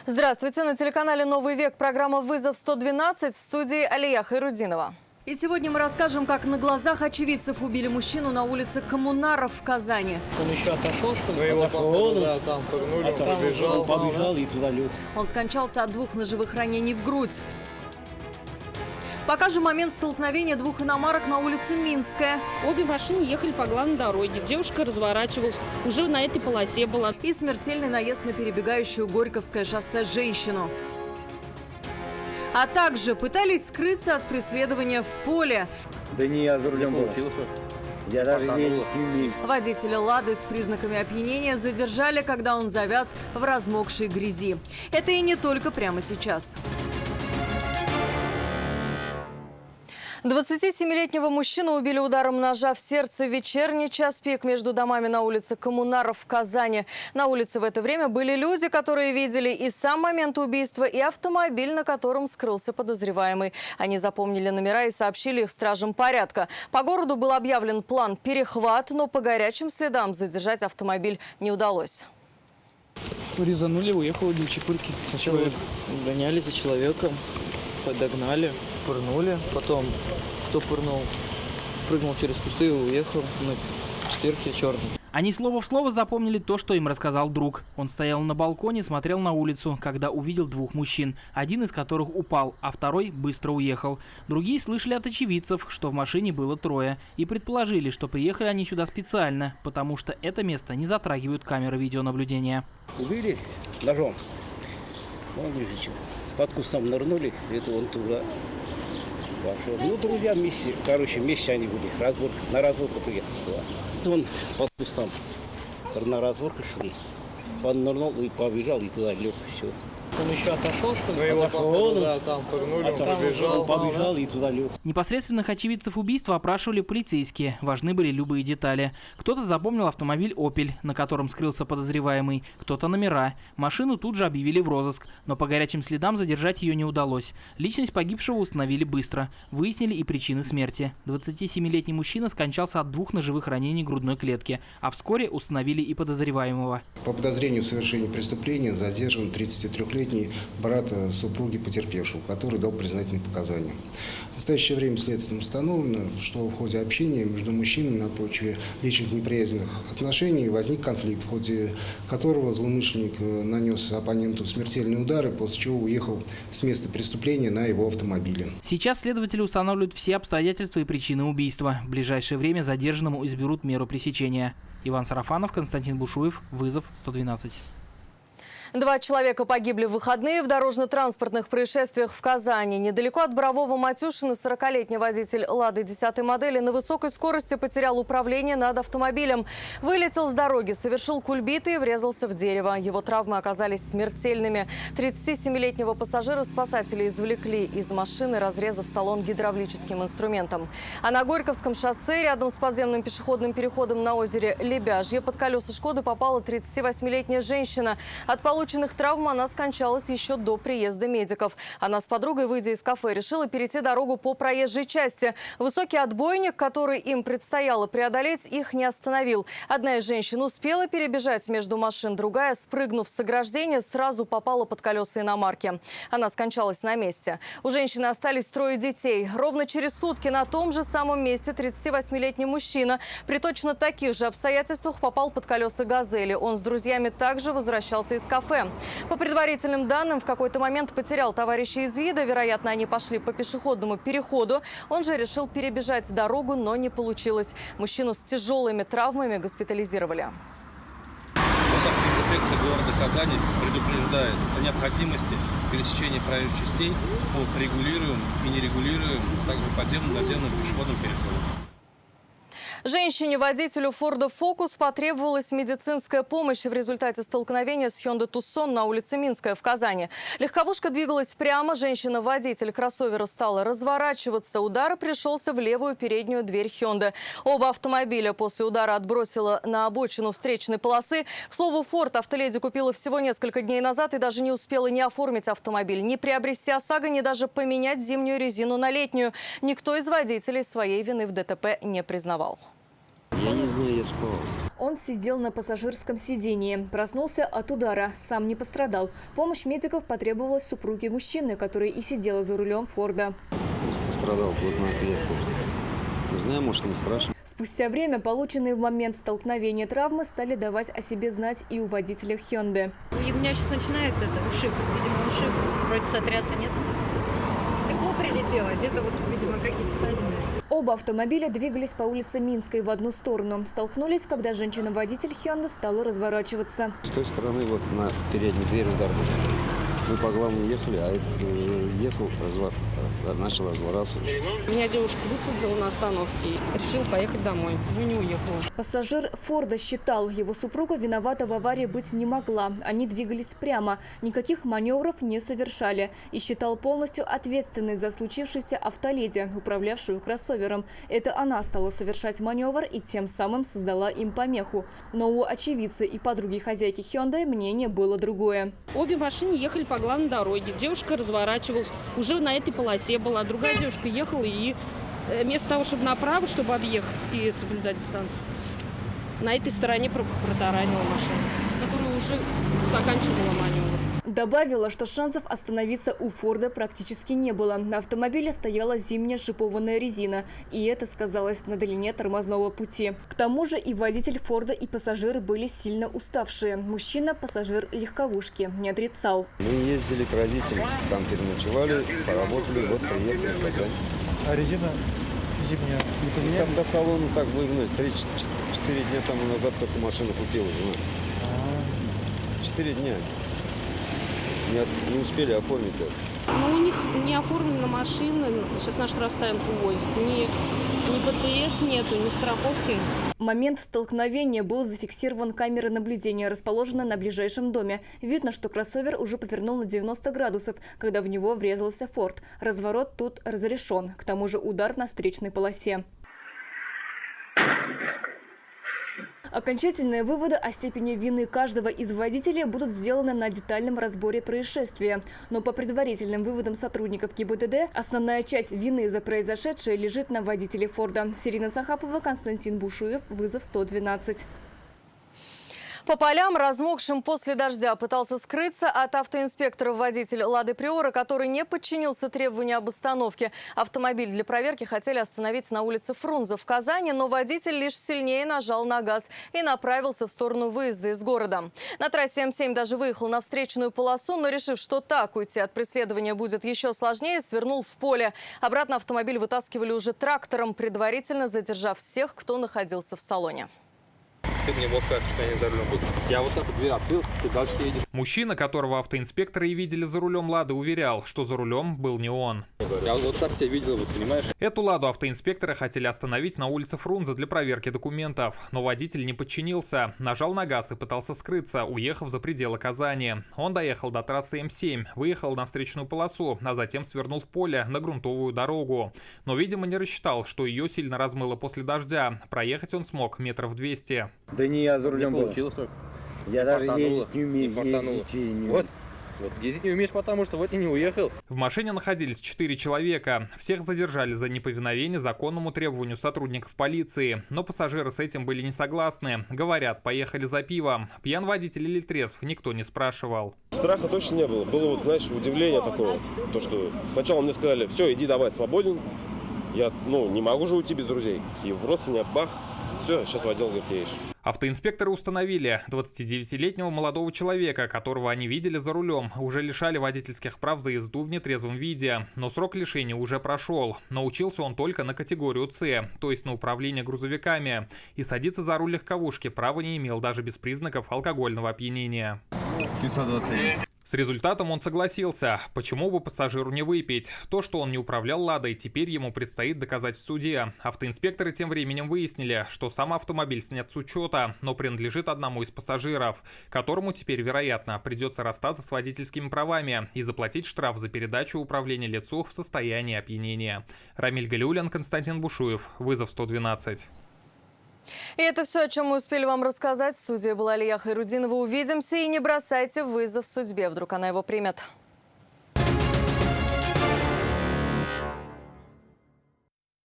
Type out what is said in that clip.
Здравствуйте! На телеканале «Новый век» программа «Вызов 112» в студии Алия Хайрудинова. И сегодня мы расскажем, как на глазах очевидцев убили мужчину на улице Коммунаров в Казани. Он еще отошел, что ли? Мы его пырнули, да, там пырнули, он побежал и туда лег. Он скончался от 2 ножевых ранений в грудь. Покажем момент столкновения 2 иномарок на улице Минская. Обе машины ехали по главной дороге. Девушка разворачивалась, уже на этой полосе была. И смертельный наезд на перебегающую Горьковское шоссе женщину. А также пытались скрыться от преследования в поле. Да не я за рулем был. Я даже не пил. Водителя «Лады» с признаками опьянения задержали, когда он завяз в размокшей грязи. Это и не только прямо сейчас. 27-летнего мужчину убили ударом ножа в сердце в вечерний час пик между домами на улице Коммунаров в Казани. На улице в это время были люди, которые видели и сам момент убийства, и автомобиль, на котором скрылся подозреваемый. Они запомнили номера и сообщили их стражам порядка. По городу был объявлен план «Перехват», но по горячим следам задержать автомобиль не удалось. Резанули, уехал для чекурки. Сначала гоняли за человеком, подогнали, пырнули. Потом, кто пырнул, прыгнул через кусты и уехал на четверке черной. Они слово в слово запомнили то, что им рассказал друг. Он стоял на балконе, смотрел на улицу, когда увидел 2 мужчин, один из которых упал, а второй быстро уехал. Другие слышали от очевидцев, что в машине было 3, и предположили, что приехали они сюда специально, потому что это место не затрагивают камеры видеонаблюдения. Убили ножом. Он лежит. Под кустом нырнули, это он туда пошел. Ну, друзья вместе, вместе они были. На разборку приехали. Он под кустом на разборку шли. Он нырнул и побежал, и туда лег. Все. Он еще отошел, что ли? Мы его пырнули, да, там пырнули, он побежал и туда лег. Непосредственных очевидцев убийства опрашивали полицейские. Важны были любые детали. Кто-то запомнил автомобиль «Опель», на котором скрылся подозреваемый, кто-то номера. Машину тут же объявили в розыск, но по горячим следам задержать ее не удалось. Личность погибшего установили быстро. Выяснили и причины смерти. 27-летний мужчина скончался от 2 ножевых ранений грудной клетки, а вскоре установили и подозреваемого. По подозрению в совершении преступления задержан 33-летний брат супруги потерпевшего, который дал признательные показания. В настоящее время следствием установлено, что в ходе общения между мужчинами на почве личных неприязненных отношений возник конфликт, в ходе которого злоумышленник нанес оппоненту смертельные удары, после чего уехал с места преступления на его автомобиле. Сейчас следователи устанавливают все обстоятельства и причины убийства. В ближайшее время задержанному изберут меру пресечения. Иван Сарафанов, Константин Бушуев, «Вызов 112». 2 человека погибли в выходные в дорожно-транспортных происшествиях в Казани. Недалеко от Борового-Матюшина 40-летний водитель «Лады» 10-й модели на высокой скорости потерял управление над автомобилем. Вылетел с дороги, совершил кульбиты и врезался в дерево. Его травмы оказались смертельными. 37-летнего пассажира спасатели извлекли из машины, разрезав салон гидравлическим инструментом. А на Горьковском шоссе, рядом с подземным пешеходным переходом на озере Лебяжье, под колеса «Шкоды» попала 38-летняя женщина. От полученных травм она скончалась еще до приезда медиков. Она с подругой, выйдя из кафе, решила перейти дорогу по проезжей части. Высокий отбойник, который им предстояло преодолеть, их не остановил. Одна из женщин успела перебежать между машин, другая, спрыгнув с ограждения, сразу попала под колеса иномарки. Она скончалась на месте. У женщины остались 3 детей. Ровно через сутки на том же самом месте 38-летний мужчина при точно таких же обстоятельствах попал под колеса «Газели». Он с друзьями также возвращался из кафе. По предварительным данным, в какой-то момент потерял товарища из вида. Вероятно, они пошли по пешеходному переходу. Он же решил перебежать дорогу, но не получилось. Мужчину с тяжелыми травмами госпитализировали. Инспекция города Казани предупреждает о необходимости пересечения проезжих частей по регулируемым и нерегулируемым, также подземным, наземным пешеходным переходам. Женщине-водителю «Форда Фокус» потребовалась медицинская помощь в результате столкновения с Hyundai Tucson на улице Минская в Казани. Легковушка двигалась прямо, женщина-водитель кроссовера стала разворачиваться. Удар пришелся в левую переднюю дверь Hyundai. Оба автомобиля после удара отбросило на обочину встречной полосы. К слову, «Форд» автоледи купила всего несколько дней назад и даже не успела ни оформить автомобиль, ни приобрести ОСАГО, ни даже поменять зимнюю резину на летнюю. Никто из водителей своей вины в ДТП не признавал. Я не знаю, я спал. Он сидел на пассажирском сидении. Проснулся от удара. Сам не пострадал. Помощь медиков потребовалась супруге мужчины, который и сидела за рулем Форда. Пострадал, плотная клетка. Не знаю, может, не страшно. Спустя время полученные в момент столкновения травмы стали давать о себе знать и у водителя Hyundai. И у меня сейчас начинает ушиб. Видимо, ушиб. Вроде сотряса нет. Стекло прилетело. Где-то вот, видимо, какие-то ссадины. Оба автомобиля двигались по улице Минской в одну сторону. Столкнулись, когда женщина-водитель Hyundai стала разворачиваться. С той стороны вот на передней двери удар. Мы по главному ехали, а этот ехал, начал разворачиваться. Меня девушка высадила на остановке и решил поехать домой. Но не уехала. Пассажир Форда считал, его супруга виновата в аварии быть не могла. Они двигались прямо, никаких маневров не совершали. И считал полностью ответственной за случившееся автоледи, управлявшую кроссовером. Это она стала совершать маневр и тем самым создала им помеху. Но у очевидца и подруги хозяйки Hyundai мнение было другое. Обе машины ехали по главной дороге. Девушка разворачивалась. Уже на этой полосе была. Другая девушка ехала и вместо того, чтобы направо, чтобы объехать и соблюдать дистанцию, на этой стороне протаранила машину, которая уже заканчивала маневр. Добавила, что шансов остановиться у Форда практически не было. На автомобиле стояла зимняя шипованная резина, и это сказалось на длине тормозного пути. К тому же и водитель Форда, и пассажиры были сильно уставшие. Мужчина, пассажир легковушки, не отрицал. Мы ездили к родителям, там переночевали, поработали, вот приехали в Казань. А резина зимняя не поменяли? С автосалона так выгнали, 3-4 дня тому назад только машину купила. 4 дня. Не успели оформить это. Но у них не оформлена машина, сейчас на штрафстоянку возят. Ни ПТС нету, ни страховки. Момент столкновения был зафиксирован камерой наблюдения, расположенной на ближайшем доме. Видно, что кроссовер уже повернул на 90 градусов, когда в него врезался Форд. Разворот тут разрешен. К тому же удар на встречной полосе. Окончательные выводы о степени вины каждого из водителей будут сделаны на детальном разборе происшествия. Но по предварительным выводам сотрудников ГИБДД, основная часть вины за произошедшее лежит на водителе Форда. Сирина Сахапова, Константин Бушуев, вызов 112. По полям, размокшим после дождя, пытался скрыться от автоинспектора водитель «Лады Приора», который не подчинился требованию об остановке. Автомобиль для проверки хотели остановить на улице Фрунзе в Казани, но водитель лишь сильнее нажал на газ и направился в сторону выезда из города. На трассе М7 даже выехал на встречную полосу, но, решив, что так уйти от преследования будет еще сложнее, свернул в поле. Обратно автомобиль вытаскивали уже трактором, предварительно задержав всех, кто находился в салоне. Ты мне мог сказать, что я не за рулем буду. Я вот так дверь открыл, ты дальше едешь. Мужчина, которого автоинспекторы и видели за рулем «Лады», уверял, что за рулем был не он. Я вот так тебя видел, вот, понимаешь? Эту «Ладу» автоинспекторы хотели остановить на улице Фрунзе для проверки документов. Но водитель не подчинился, нажал на газ и пытался скрыться, уехав за пределы Казани. Он доехал до трассы М7, выехал на встречную полосу, а затем свернул в поле на грунтовую дорогу. Но, видимо, не рассчитал, что ее сильно размыло после дождя. Проехать он смог метров 200. Да не я за рулем был. Я даже ездить не умею. Вот ездить не умеешь, потому что вот и не уехал. В машине находились 4 человека. Всех задержали за неповиновение законному требованию сотрудников полиции. Но пассажиры с этим были не согласны. Говорят, поехали за пивом. Пьян водитель или трезв, никто не спрашивал. Страха точно не было. Было, вот, знаешь, удивление такое. То, что сначала мне сказали, все, иди давай, свободен. Я, не могу же уйти без друзей. И просто не бах. Все, сейчас в отдел гартеешь. Автоинспекторы установили 29-летнего молодого человека, которого они видели за рулем, уже лишали водительских прав за езду в нетрезвом виде. Но срок лишения уже прошел. Научился он только на категорию С, то есть на управление грузовиками. И садиться за руль легковушки права не имел даже без признаков алкогольного опьянения. 720. С результатом он согласился. Почему бы пассажиру не выпить? То, что он не управлял «Ладой», теперь ему предстоит доказать в суде. Автоинспекторы тем временем выяснили, что сам автомобиль снят с учета, но принадлежит одному из пассажиров, которому теперь, вероятно, придется расстаться с водительскими правами и заплатить штраф за передачу управления лицу в состоянии опьянения. Рамиль Галиуллин, Константин Бушуев, вызов 112. И это все, о чем мы успели вам рассказать. В студии была Алия Хайрудинова. Увидимся и не бросайте вызов судьбе. Вдруг она его примет.